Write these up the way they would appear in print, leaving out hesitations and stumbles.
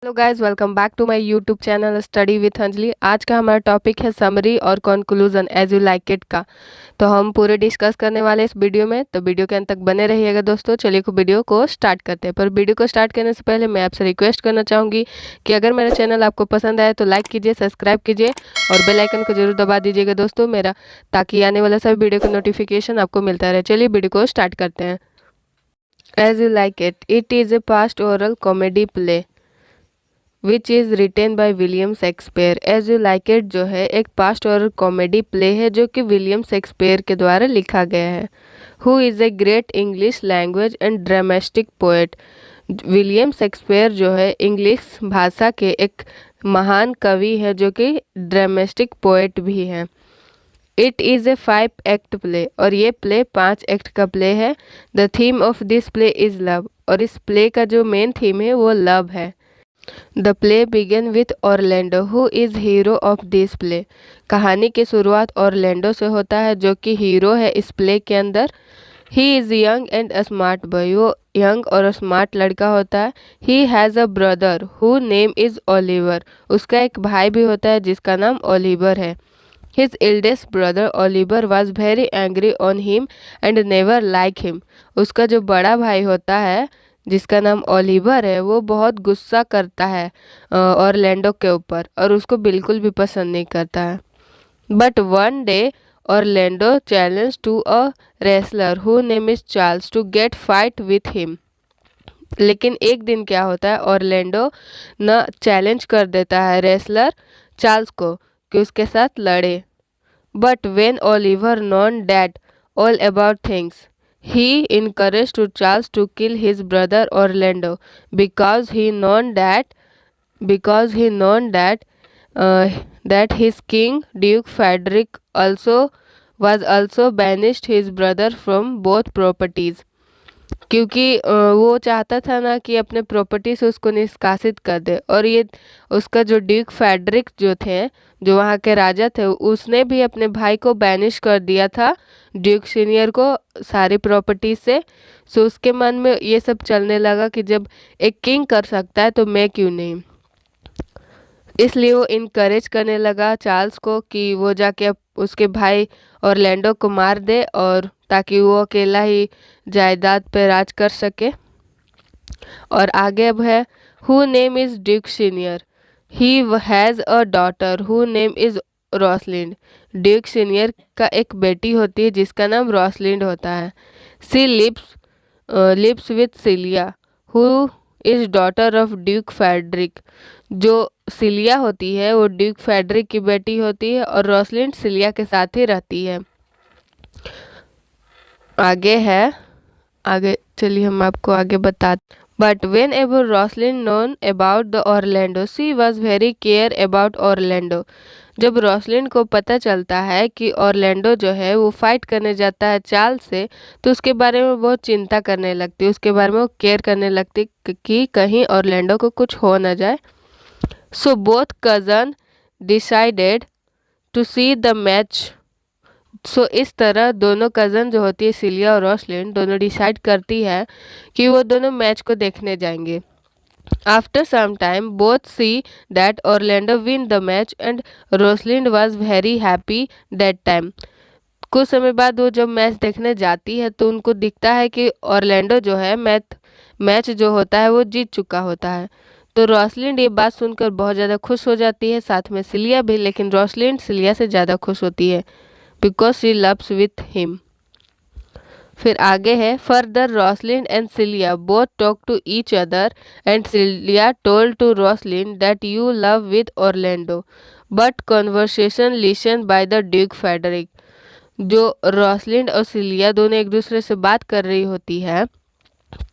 Hello guys, welcome back to my YouTube channel study with Anjali. आज का हमारा topic है समरी और conclusion as you like it का। तो हम पूरे डिस्कस करने वाले इस वीडियो में, तो वीडियो के अंत तक बने रहिएगा दोस्तों। चलिए वीडियो को स्टार्ट करते हैं। पर वीडियो को स्टार्ट करने से पहले मैं आपसे रिक्वेस्ट करना चाहूँगी कि अगर मेरा चैनल आपको पसंद आए तो लाइक कीजिए, सब्सक्राइब कीजिए और बेल आइकन को जरूर दबा दीजिएगा दोस्तों मेरा, ताकि आने वाला सभी वीडियो का नोटिफिकेशन आपको मिलता रहे। चलिए वीडियो को स्टार्ट करते हैं। As you like it is a pastoral comedy play which is written by William Shakespeare. As you like it जो है एक पास्ट और कॉमेडी प्ले है जो कि विलियम शेक्सपियर के द्वारा लिखा गया है। Who is a great English language and dramatic poet. William Shakespeare जो है इंग्लिश भाषा के एक महान कवि है जो कि ड्रामेटिक पोएट भी हैं। It is A 5 act play, और ये प्ले 5 एक्ट का प्ले है। The theme of this play is love, और इस प्ले का जो मेन थीम है वो लव है। The play began with Orlando who is hero of this play. कहानी की शुरुआत ऑरलैंडो से होता है जो कि हीरो है इस प्ले के अंदर। He is young and a smart boy, वो यंग और स्मार्ट लड़का होता है। ही has a brother who name is Oliver, उसका एक भाई भी होता है जिसका नाम ओलिवर है। His eldest brother Oliver was very angry on him and never like him, उसका जो बड़ा भाई होता है जिसका नाम ओलिवर है वो बहुत गुस्सा करता है ऑरलैंडो के ऊपर और उसको बिल्कुल भी पसंद नहीं करता है। But one day Orlando challenge to a wrestler who name is Charles to get fight with him. लेकिन एक दिन क्या होता है, ऑरलैंडो न चैलेंज कर देता है रेसलर चार्ल्स को कि उसके साथ लड़े। But when Oliver non that all about things, he encouraged to Charles to kill his brother Orlando because he known that his king Duke Frederick was also banished his brother from both properties। क्योंकि वो चाहता था ना कि अपने property से उसको निष्कासित कर दे, और ये उसका जो ड्यूक फेडरिक जो थे, जो वहाँ के राजा थे, उसने भी अपने भाई को बैनिश कर दिया था, ड्यूक सीनियर को, सारी प्रॉपर्टी से। सो उसके मन में ये सब चलने लगा कि जब एक किंग कर सकता है तो मैं क्यों नहीं। इसलिए वो इनकरेज करने लगा चार्ल्स को कि वो जाके उसके भाई ऑरलैंडो को मार दे, और ताकि वो अकेला ही जायदाद पे राज कर सके। और आगे अब है who name is Duke senior, he has a daughter who name is Rosalind. Duke senior का एक बेटी होती है जिसका नाम रॉसलिंड होता है। She lives with Celia who is daughter of Duke Frederick. जो सिलिया होती है वो ड्यूक फेडरिक की बेटी होती है, और रॉसलिंड सिलिया के साथ ही रहती है। आगे चलिए हम आपको आगे बताते। But whenever Rosalind known about the Orlando she was very care about Orlando. जब रॉसलिन को पता चलता है कि ऑरलैंडो जो है वो फाइट करने जाता है चार्ल्स से, तो उसके बारे में बहुत चिंता करने लगती है, उसके बारे में वो केयर करने लगती कि कहीं ऑरलैंडो को कुछ हो ना जाए। So both cousin decided to see the match. So इस तरह दोनों कज़न जो होती है सिलिया और रॉसलिन, दोनों डिसाइड करती है कि वो दोनों मैच को देखने जाएंगे। After some time both see that Orlando win the match and Rosalind was very happy that time. कुछ समय बाद वो जब मैच देखने जाती है तो उनको दिखता है कि ऑरलैंडो जो है मैच जो होता है वो जीत चुका होता है। तो रॉसलिंड ये बात सुनकर बहुत ज़्यादा खुश हो जाती है, साथ में सिलिया भी, लेकिन रॉसलिंड सिलिया से ज़्यादा खुश होती है because she loves with him. फिर आगे है further Rosalind and Celia both talk to each other and Celia told to Rosalind that you love with Orlando but conversation listen by the Duke Frederick. जो Rosalind और Celia दोनों एक दूसरे से बात कर रही होती है,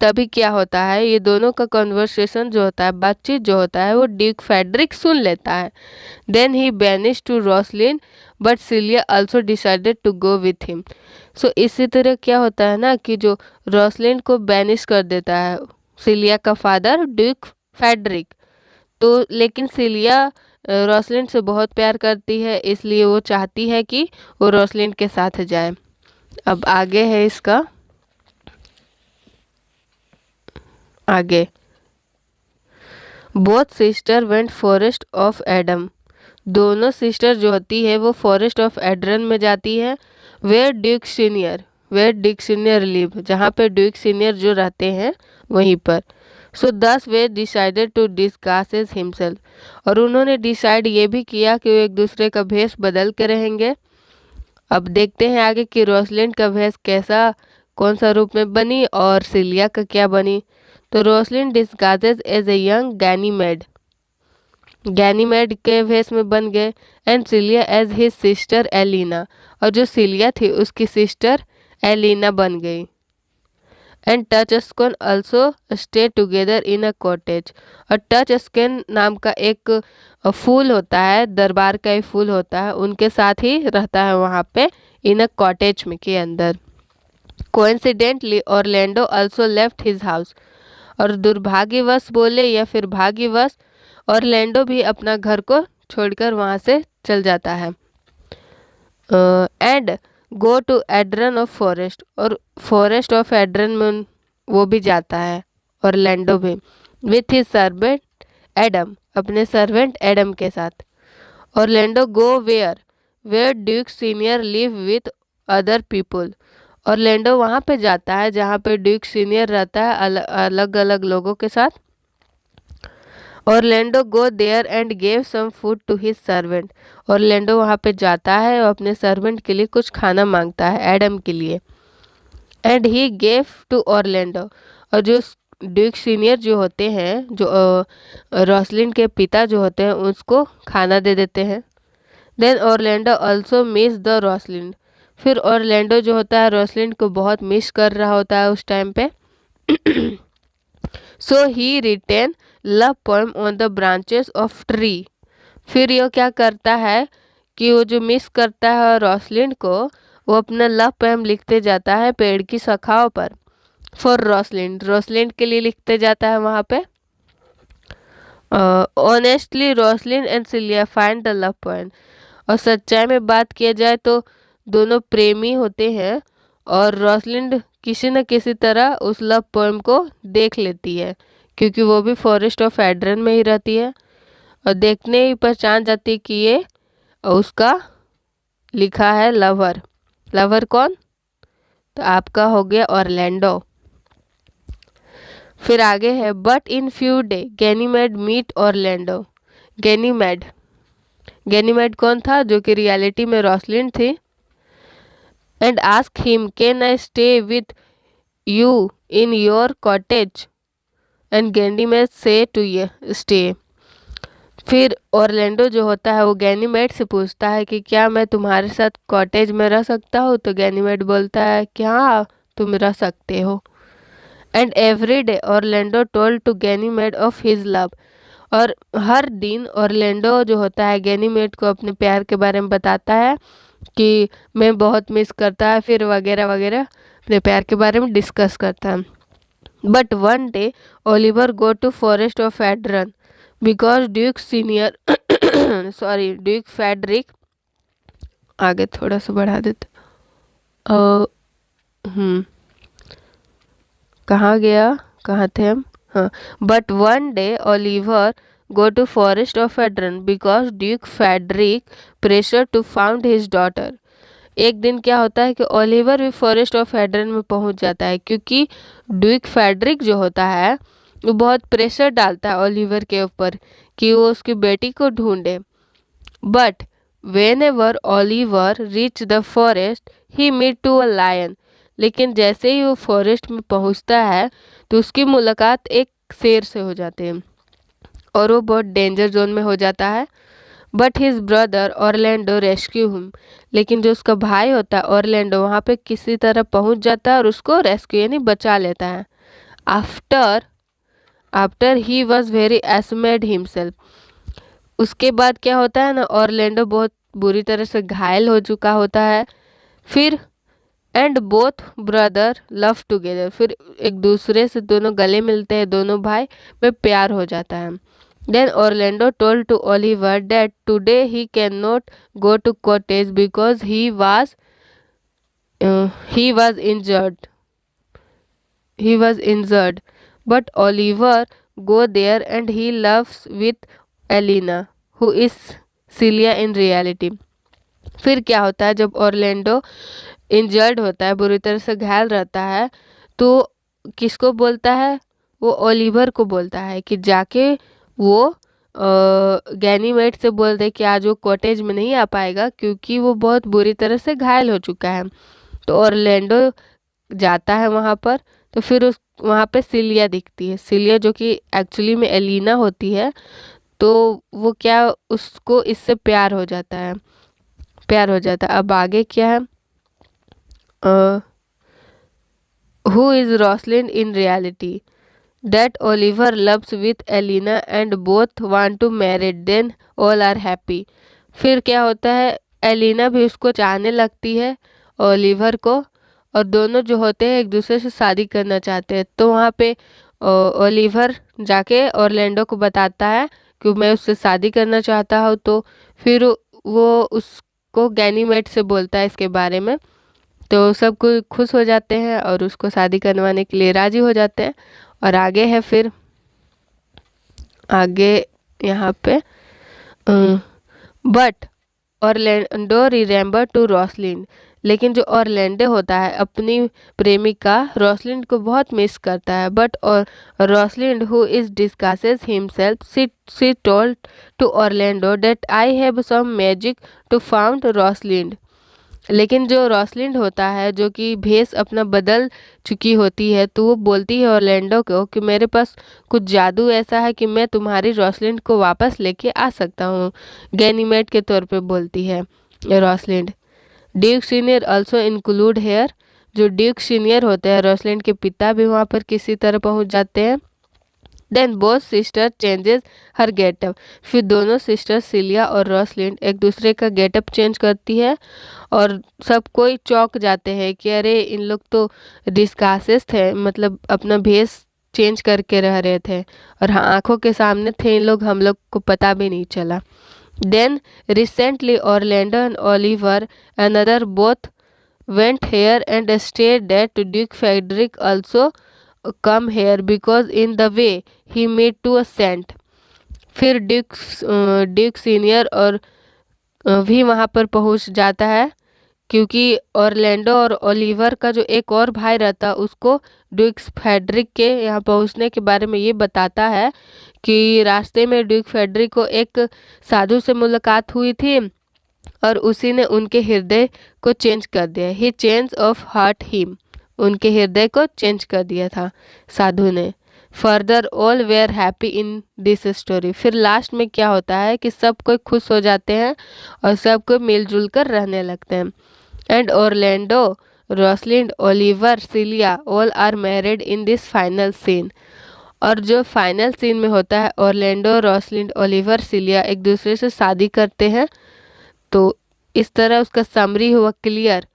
तभी क्या होता है, ये दोनों का कॉन्वर्सेशन जो होता है, बातचीत जो होता है, वो ड्यूक फेडरिक सुन लेता है। Then he banish to Rosalind but Celia also decided to go with him. So इसी तरह क्या होता है ना कि जो रॉसलिन को बैनिश कर देता है सिलिया का फादर ड्यूक फेडरिक, तो लेकिन सिलिया रॉसलिन से बहुत प्यार करती है, इसलिए वो चाहती है कि वो रॉसलिन के साथ जाए। अब आगे है इसका आगे both sister went forest of Adam. दोनों सिस्टर जो होती है वो फॉरेस्ट ऑफ एड्रन में जाती है। वेयर ड्यूक सीनियर लिव, जहाँ पे ड्यूक सीनियर जो रहते हैं वहीं पर। सो this way decided to डिस्गासेस himself, और उन्होंने डिसाइड ये भी किया कि वो एक दूसरे का भेष बदल के रहेंगे। अब देखते हैं आगे कि रोसलिंड का भेष कैसा, कौन सा रूप में बनी, और सिलिया का क्या बनी। तो Rosalind disguises as a young Ganymede के भेष में बन गए, and Celia as his sister Aliena, और जो सिलिया थी उसकी सिस्टर एलिना बन गई। And Touchstone also stay together in a cottage, और टच स्केन नाम का एक फूल होता है, दरबार का एक फूल होता है, उनके साथ ही रहता है वहाँ पे इन अ कॉटेज में के अंदर। Coincidentally Orlando also left his house, और दुर्भाग्यवश बोले या फिर भाग्यवश ऑरलैंडो भी अपना घर को छोड़कर वहाँ से चल जाता है। एंड गो टू एड्रन ऑफ फॉरेस्ट, और फॉरेस्ट ऑफ एड्रन में वो भी जाता है ऑरलैंडो भी, विथ हिज सर्वेंट एडम, अपने सर्वेंट एडम के साथ। Orlando go where Duke senior live with other people, Orlando वहाँ पे जाता है जहाँ पे ड्यूक सीनियर रहता है अलग अलग लोगों के साथ। Orlando go there and gave some food to his servant, Orlando वहाँ पे जाता है और अपने सर्वेंट के लिए कुछ खाना मांगता है एडम के लिए। And he gave to Orlando, और जो ड्यूक सीनियर जो होते हैं, जो रोसलिन के पिता जो होते हैं, उसको खाना दे देते हैं। Then Orlando also miss the Rosalind, फिर ऑरलैंडो जो होता है रोसलिन को बहुत मिस कर रहा होता है उस टाइम पे। So he written love poem on the branches of tree, फिर ये क्या करता है कि वो जो मिस करता है रोसलिन को, वो अपना लव पोएम लिखते जाता है पेड़ की शाखाओं पर। फॉर रोसलिन के लिए लिखते जाता है वहाँ पे। Honestly Rosalind and Celia find the love poem, और सच्चाई में बात किया जाए तो दोनों प्रेमी होते हैं, और रोसलिंड किसी न किसी तरह उस लव पोएम को देख लेती है, क्योंकि वो भी फॉरेस्ट ऑफ एड्रन में ही रहती है, और देखने ही पहचान जाती है कि ये उसका लिखा है लवर। लवर कौन? तो आपका हो गया ऑरलैंडो। फिर आगे है but in few day Ganymede meet Orlando. Ganymede कौन था? जो कि रियलिटी में रोसलिन थी। And ask him can I stay with you in your cottage, and Ganymede say to stay. फिर ऑरलैंडो जो होता है वो गैनीमेड से पूछता है कि क्या मैं तुम्हारे साथ कॉटेज में रह सकता हूँ? तो गैनीमेड बोलता है कि हाँ तुम रह सकते हो। And every day Orlando told to Ganymede of his love, और हर दिन ऑरलैंडो जो होता है गैनीमेड को अपने प्यार के बारे में बताता है कि मैं बहुत मिस करता है, फिर वगैरह वगैरह अपने प्यार के बारे में डिस्कस करता है। But one day Oliver go to forest of एड्रन because Duke senior Duke Frederick, आगे थोड़ा सा बढ़ा देते। कहाँ गया, कहाँ थे हम? हाँ, but one day Oliver go to forest of एड्रन because Duke Frederick pressure to found his daughter. एक दिन क्या होता है कि ओलिवर भी फॉरेस्ट ऑफ एड्रन में पहुंच जाता है, क्योंकि ड्यूक फेडरिक जो होता है वो बहुत प्रेशर डालता है ओलिवर के ऊपर कि वो उसकी बेटी को ढूंढे। But whenever Oliver reach the forest he meet to a lion, लेकिन जैसे ही वो फॉरेस्ट में पहुंचता है तो उसकी मुलाकात एक शेर से हो जाते हैं, और वो बहुत डेंजर जोन में हो जाता है। But his brother Orlando rescue him, लेकिन जो उसका भाई होता है ऑरलैंडो वहाँ पे किसी तरह पहुँच जाता है और उसको रेस्क्यू यानी बचा लेता है। After he was very ashamed himself, उसके बाद क्या होता है ना, ऑरलैंडो बहुत बुरी तरह से घायल हो चुका होता है। फिर and both brother love together, फिर एक दूसरे से दोनों गले मिलते हैं, दोनों भाई में प्यार हो जाता है। Then Orlando told to Oliver that today he can not go to cottage because he was injured but Oliver go there and he loves with Elena, who is Celia in reality. फिर क्या होता है, जब Orlando injured होता है, बुरी तरह से घायल रहता है, तो किसको बोलता है, वो ओलिवर को बोलता है कि जाके वो गैनीमेड से बोल दे कि आज वो कॉटेज में नहीं आ पाएगा क्योंकि वो बहुत बुरी तरह से घायल हो चुका है। तो ऑरलैंडो जाता है वहाँ पर, तो फिर उस वहाँ पे सिलिया दिखती है, सिलिया जो कि एक्चुअली में एलिना होती है। तो वो क्या, उसको इससे प्यार हो जाता है, प्यार हो जाता है। अब आगे क्या है, who is Rosalind in reality, that Oliver loves with Elena and both want to marry, then all are happy। फिर क्या होता है, एलिना भी उसको चाहने लगती है, ओलिवर को, और दोनों जो होते हैं एक दूसरे से शादी करना चाहते हैं। तो वहाँ पे ओलिवर जाके ऑरलैंडो को बताता है कि मैं उससे शादी करना चाहता हूँ। तो फिर वो उसको गैनीमेड से बोलता है इसके बारे में, तो सब कोई खुश हो जाते हैं और उसको शादी करवाने के लिए राजी हो जाते हैं। और आगे है, फिर आगे यहाँ पे बट ऑरलैंडो रिमेंबर टू रॉसलिंड, लेकिन जो ऑरलैंडो होता है अपनी प्रेमिका रॉसलिंड को बहुत मिस करता है। बट और Rosalind who is discusses himself, she told to Orlando that I have some magic to found Rosalind. लेकिन जो रॉसलिंड होता है, जो कि भेष अपना बदल चुकी होती है, तो वो बोलती है ऑरलैंडो को कि मेरे पास कुछ जादू ऐसा है कि मैं तुम्हारी रॉसलिंड को वापस लेके आ सकता हूँ, गैनीमेड के तौर पे बोलती है Rosalind. Duke senior also include here, जो ड्यूक सीनियर होते हैं रॉसलिंड के पिता भी वहाँ पर किसी तरह पहुँच जाते हैं। देन बोथ सिस्टर चेंजेस हर गेटअप, फिर दोनों सिस्टर सिलिया और रॉसलिंड एक दूसरे का गेटअप चेंज करती है और सब कोई चौंक जाते हैं कि अरे इन लोग तो डिस्गासेस थे, मतलब अपना भेष चेंज करके रह रहे थे और हाँ आंखों के सामने थे इन लोग, हम लोग को पता भी नहीं चला। Then recently Orlando and Oliver another both went here and stayed that Duke Frederick also come here because in the way he made to a saint। फिर ड्यूक सीनियर और भी वहाँ पर पहुँच जाता है क्योंकि ऑरलैंडो और ओलिवर का जो एक और भाई रहता उसको ड्यूक फेडरिक के यहाँ पहुँचने के बारे में ये बताता है कि रास्ते में ड्यूक फेडरिक को एक साधु से मुलाकात हुई थी और उसी ने उनके हृदय को चेंज कर दिया। He change of heart him, उनके हृदय को चेंज कर दिया था साधु ने। Further all were happy in this story, फिर लास्ट में क्या होता है कि सब कोई खुश हो जाते हैं और सब कोई मिलजुल कर रहने लगते हैं। And Orlando, Rosalind, Oliver, Celia all are married in this final scene. और जो फाइनल सीन में होता है ऑरलैंडो, रॉसलिंड, ओलिवर, सिलिया एक दूसरे से शादी करते हैं। तो इस तरह उसका समरी हुआ क्लियर।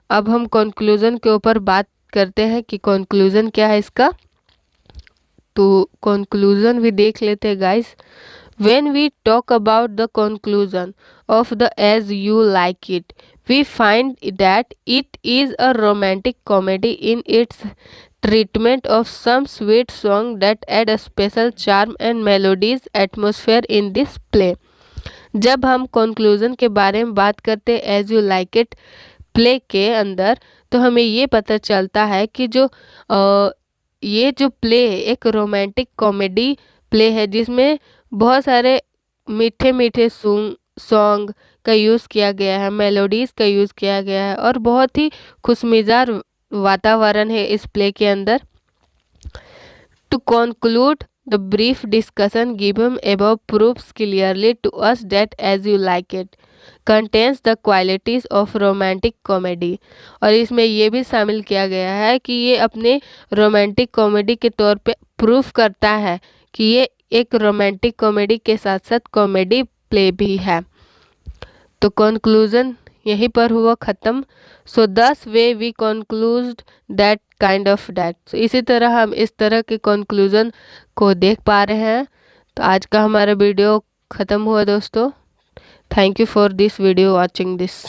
अब हम कंक्लूजन के ऊपर बात करते हैं कि कंक्लूजन क्या है इसका। तो कंक्लूजन भी देख लेते हैं guys. When we talk about the conclusion of the as you like it, we find that it is a romantic comedy in its treatment of some sweet song that add a special charm and melodies atmosphere in this play। जब हम conclusion के बारे में बात करते हैं as you like it play के अंदर, तो हमें ये पता चलता है कि ये जो प्ले है एक रोमांटिक कॉमेडी प्ले है जिसमें बहुत सारे मीठे मीठे सॉन्ग का यूज़ किया गया है, मेलोडीज़ का यूज़ किया गया है और बहुत ही खुशमिजाज वातावरण है इस प्ले के अंदर। To conclude the brief discussion given above proves clearly to us that As You Like It contains the qualities of romantic comedy। और इसमें ये भी शामिल किया गया है कि ये अपने रोमांटिक कॉमेडी के तौर पे प्रूफ करता है कि ये एक रोमांटिक कॉमेडी के साथ साथ कॉमेडी प्ले भी है। तो कंक्लूजन यहीं पर हुआ ख़त्म। So this way we conclude that kind of that. तो इसी तरह हम इस तरह के कंक्लूजन को देख पा रहे हैं। तो आज का हमारा वीडियो ख़त्म हुआ दोस्तों। Thank you for this video watching this.